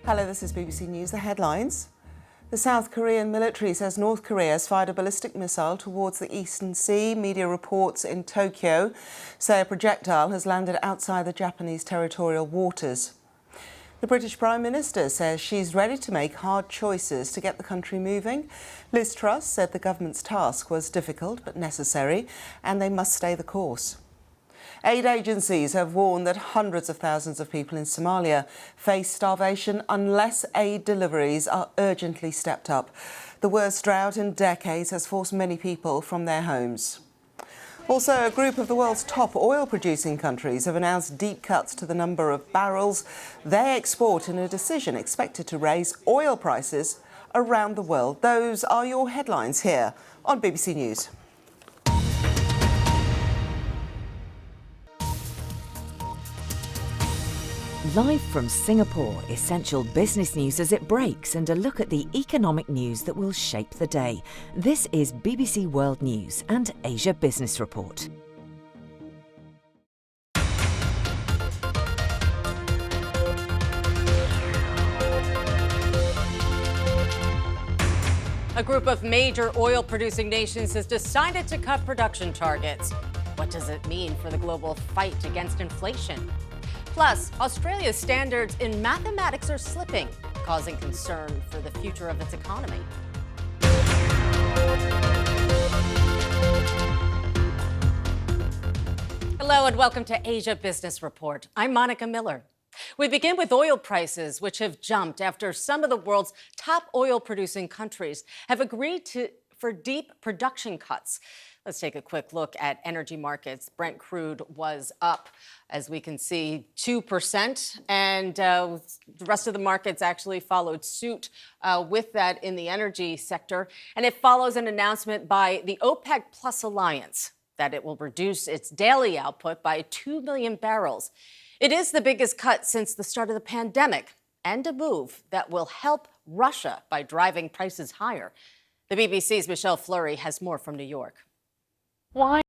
Hello, this is BBC News. The headlines. The South Korean military says North Korea has fired a ballistic missile towards the Eastern Sea. Media reports in Tokyo say a projectile has landed outside the Japanese territorial waters. The British Prime Minister says she's ready to make hard choices to get the country moving. Liz Truss said the government's task was difficult but necessary and they must stay the course. Aid agencies have warned that hundreds of thousands of people in Somalia face starvation unless aid deliveries are urgently stepped up. The worst drought in decades has forced many people from their homes. Also, a group of the world's top oil-producing countries have announced deep cuts to the number of barrels they export in a decision expected to raise oil prices around the world. Those are your headlines here on BBC News. Live from Singapore, essential business news as it breaks and a look at the economic news that will shape the day. This is BBC World News and Asia Business Report. A group of major oil-producing nations has decided to cut production targets. What does it mean for the global fight against inflation? Plus, Australia's standards in mathematics are slipping, causing concern for the future of its economy. Hello and welcome to Asia Business Report. I'm Monica Miller. We begin with oil prices, which have jumped after some of the world's top oil-producing countries have agreed for deep production cuts. Let's take a quick look at energy markets. Brent crude was up, as we can see, 2%, and the rest of the markets actually followed suit with that in the energy sector. And it follows an announcement by the OPEC Plus alliance that it will reduce its daily output by 2 million barrels. It is the biggest cut since the start of the pandemic, and a move that will help Russia by driving prices higher. The BBC's Michelle Fleury has more from New York. Why